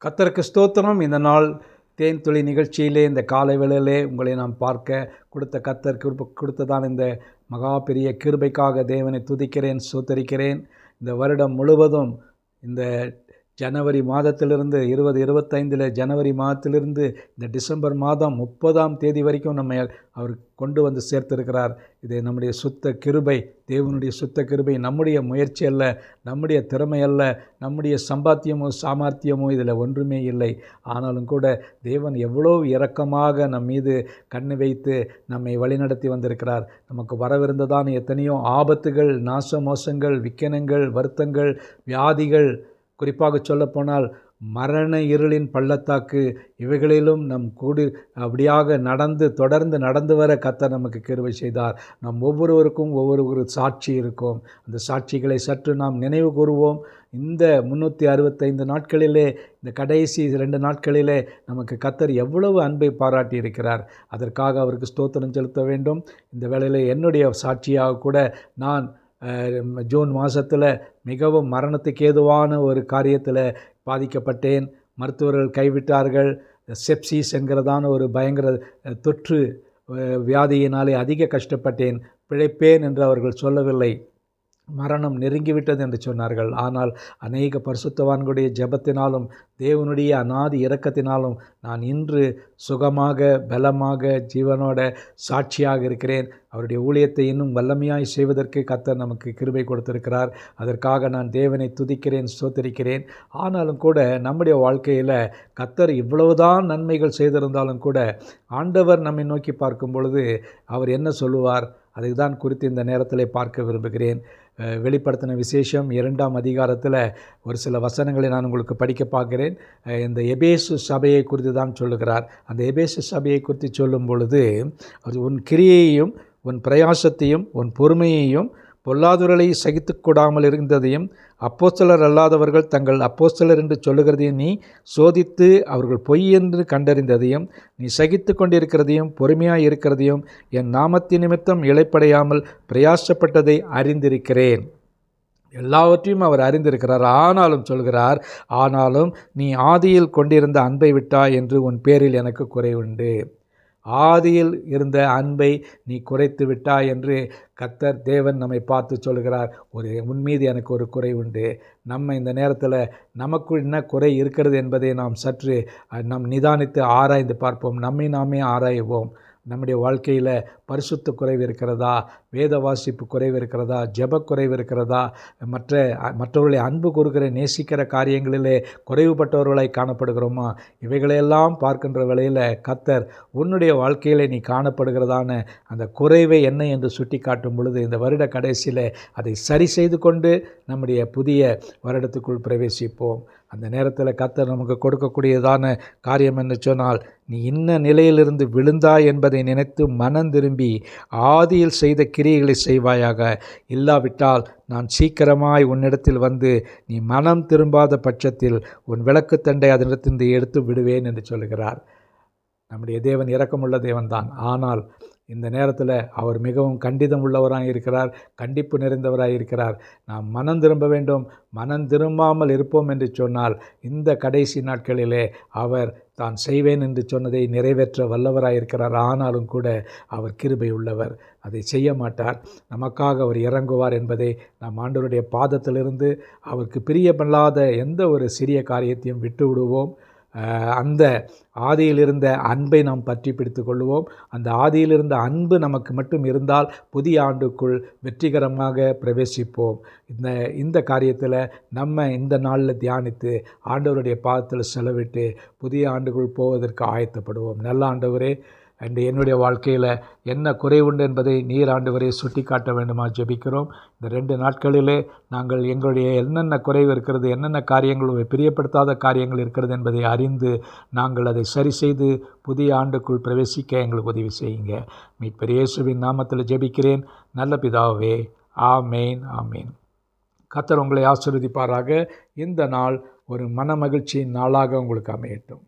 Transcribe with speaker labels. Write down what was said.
Speaker 1: கர்த்தருக்கு ஸ்தோத்திரம். இந்த நாள் தேன் துளி நிகழ்ச்சியிலே இந்த காலை வேளையிலே உங்களை நாம் பார்க்க கொடுத்த கர்த்தர் கொடுத்ததான இந்த மகா பெரிய கிருபைக்காக தேவனை துதிக்கிறேன், ஸ்தோத்தரிக்கிறேன். இந்த வருடம் முழுவதும் இந்த ஜனவரி மாதத்திலிருந்து 2025 ஜனவரி மாதத்திலிருந்து இந்த டிசம்பர் மாதம் 30ஆம் தேதி வரைக்கும் நம்ம அவர் கொண்டு வந்து சேர்த்திருக்கிறார். இது நம்முடைய சுத்த கிருபை, தேவனுடைய சுத்த கிருபை. நம்முடைய முயற்சி அல்ல, நம்முடைய திறமை அல்ல, நம்முடைய சம்பாத்தியமோ சாமர்த்தியமோ இதில் ஒன்றுமே இல்லை. ஆனாலும் கூட தேவன் எவ்வளோ இரக்கமாக நம் மீது கண்ணு வைத்து நம்மை வழிநடத்தி வந்திருக்கிறார். நமக்கு வரவிருந்ததான எத்தனையோ ஆபத்துகள், நாச மோசங்கள், விக்கனங்கள், வருத்தங்கள், வியாதிகள், குறிப்பாக சொல்லப்போனால் மரண இருளின் பள்ளத்தாக்கு, இவைகளிலும் நம் அப்படியாக தொடர்ந்து நடந்து வர கர்த்தர் நமக்கு கிருபை செய்தார். நம் ஒவ்வொருவருக்கும் ஒவ்வொரு சாட்சி இருக்கும். அந்த சாட்சிகளை சற்று நாம் நினைவு கூறுவோம். இந்த 365 நாட்களிலே, இந்த கடைசி 2 நாட்களிலே நமக்கு கர்த்தர் எவ்வளவு அன்பை பாராட்டி இருக்கிறார். அதற்காக அவருக்கு ஸ்தோத்திரம் செலுத்த வேண்டும். இந்த வேளையில் என்னுடைய சாட்சியாக கூட நான் ஜூன் மாதத்தில் மிகவும் மரணத்துக்கு ஏதுவான ஒரு காரியத்தில் பாதிக்கப்பட்டேன். மருத்துவர்கள் கைவிட்டார்கள். செப்சிஸ் என்கிறதான ஒரு பயங்கர தொற்று வியாதியினாலே அதிக கஷ்டப்பட்டேன். பிழைப்பேன் என்று அவர்கள் சொல்லவில்லை. மரணம் நெருங்கிவிட்டது என்று சொன்னார்கள். ஆனால் அநேக பரிசுத்தவான்களுடைய ஜெபத்தினாலும் தேவனுடைய அநாதி இரக்கத்தினாலும் நான் இன்று சுகமாக, பலமாக, ஜீவனோட சாட்சியாக இருக்கிறேன். அவருடைய ஊழியத்தை இன்னும் வல்லமையாய் செய்வதற்கு கர்த்தர் நமக்கு கிருபை கொடுத்திருக்கிறார். அதற்காக நான் தேவனை துதிக்கிறேன், ஸ்தோத்திரிக்கிறேன். ஆனாலும் கூட நம்முடைய வாழ்க்கையில் கர்த்தர் இவ்வளவுதான் நன்மைகள் செய்திருந்தாலும் கூட ஆண்டவர் நம்மை நோக்கி பார்க்கும் பொழுது அவர் என்ன சொல்லுவார்? அதை தான் குறித்து இந்த நேரத்தில் பார்க்க விரும்புகிறேன். வெளிப்படுத்தின விசேஷம் 2ஆம் அதிகாரத்தில் ஒரு சில வசனங்களை நான் உங்களுக்கு படிக்க பார்க்கிறேன். இந்த எபேசு சபையை குறித்து தான் சொல்லுகிறார். அந்த எபேசு சபையை குறித்து சொல்லும் பொழுது, அது உன் கிரியையையும் உன் பிரயாசத்தையும் உன் பொறுமையையும் பொல்லாதவர்களை சகித்து கூடாமல் இருந்ததையும் அப்போஸ்தலர் அல்லாதவர்கள் தங்கள் அப்போஸ்தலர் என்று சொல்லுகிறதையும் நீ சோதித்து அவர்கள் பொய் என்று கண்டறிந்ததையும் நீ சகித்து கொண்டிருக்கிறதையும் பொறுமையாக இருக்கிறதையும் என் நாமத்தின் நிமித்தம் இளைப்படையாமல் பிரயாசப்பட்டதை அறிந்திருக்கிறேன். எல்லாவற்றையும் அவர் அறிந்திருக்கிறார். ஆனாலும் சொல்கிறார், ஆனாலும் நீ ஆதியில் கொண்டிருந்த அன்பை விட்டாய் என்று உன் பேரில் எனக்கு குறைவுண்டு. ஆதியில் இருந்த அன்பை நீ குறைத்து விட்டாய் என்று கர்த்தர் தேவன் நம்மை பார்த்து சொல்கிறார். உன் மீது எனக்கு ஒரு குறை உண்டு. நம்ம இந்த நேரத்தில் நமக்குள் என்ன குறை இருக்கிறது என்பதை நாம் சற்று நிதானித்து ஆராய்ந்து பார்ப்போம். நம்மை நாமே ஆராய்வோம். நம்முடைய வாழ்க்கையில் பரிசுத்த குறைவு இருக்கிறதா, வேத வாசிப்பு குறைவு இருக்கிறதா, ஜெப குறைவு இருக்கிறதா, மற்றவர்களை அன்பு கூறுகிற நேசிக்கிற காரியங்களிலே குறைவுபட்டவர்களாய் காணப்படுகிறோமா? இவைகளையெல்லாம் பார்க்கின்ற வேளையில் கர்த்தர் உன்னுடைய வாழ்க்கையில் நீ காணப்படுகிறதான அந்த குறைவை என்ன என்று சுட்டி காட்டும் பொழுது இந்த வருட கடைசியில் அதை சரி செய்து கொண்டு நம்முடைய புதிய வருடத்துக்குள் பிரவேசிப்போம். அந்த நேரத்தில் கர்த்தர் நமக்கு கொடுக்கக்கூடியதான காரியம் என்று சொன்னால், நீ இன்ன நிலையிலிருந்து விழுந்தாய் என்பதை நினைத்து மனம் திரும்பி ஆதியில் செய்த கிரியைகளை செய்வாயாக. இல்லாவிட்டால் நான் சீக்கிரமாய் உன்னிடத்தில் வந்து நீ மனம் திரும்பாத பட்சத்தில் உன் விளக்குத்தண்டை அதனிடத்திலிருந்து எடுத்து விடுவேன் என்று சொல்கிறார். நம்முடைய தேவன் இரக்கமுள்ள தேவன்தான். ஆனால் இந்த நேரத்தில் அவர் மிகவும் கண்டிதம் உள்ளவராக இருக்கிறார், கண்டிப்பு நிறைந்தவராக இருக்கிறார். நாம் மனம் திரும்ப வேண்டும். மனம் திரும்பாமல் இருப்போம் என்று சொன்னால் இந்த கடைசி நாட்களிலே அவர் தான் செய்வேன் என்று சொன்னதை நிறைவேற்ற வல்லவராக இருக்கிறார். ஆனாலும் கூட அவர் கிருபை உள்ளவர், அதை செய்ய மாட்டார். நமக்காக அவர் இறங்குவார் என்பதை நாம் ஆண்டவருடைய பாதத்திலிருந்து அவருக்கு பிரியமில்லாத எந்த ஒரு சிறிய காரியத்தையும் விட்டு விடுவோம். அந்த ஆதியில் இருந்த அன்பை நாம் பற்றி பிடித்து கொள்வோம். அந்த ஆதியில் இருந்த அன்பு நமக்கு மட்டும் இருந்தால் புதிய ஆண்டுக்குள் வெற்றிகரமாக பிரவேசிப்போம். இந்த காரியத்தில் நம்ம இந்த நாளில் தியானித்து ஆண்டவருடைய பாதத்தில் செலவிட்டு புதிய ஆண்டுக்குள் போவதற்கு ஆயத்தப்படுவோம். நல்ல ஆண்டவரே, அண்டு என்னுடைய வாழ்க்கையில் என்ன குறைவுண்டு என்பதை நீர் ஆண்டவரை சுட்டி காட்ட வேண்டுமா ஜெபிக்கிறோம். இந்த 2 நாட்களிலே நாங்கள் எங்களுடைய என்னென்ன குறைவு இருக்கிறது, என்னென்ன காரியங்கள் பிரியப்படுத்தாத காரியங்கள் இருக்கிறது என்பதை அறிந்து நாங்கள் அதை சரி செய்து புதிய ஆண்டுக்குள் பிரவேசிக்க எங்களுக்கு உதவி செய்யுங்க. மீட்பர் இயேசுவின் நாமத்தில் ஜெபிக்கிறேன் நல்ல பிதாவே. ஆமேன், ஆமேன். கர்த்தர் உங்களை ஆசீர்வதிப்பாராக. இந்த நாள் ஒரு மனமகிழ்ச்சியின் நாளாக உங்களுக்கு அமையட்டும்.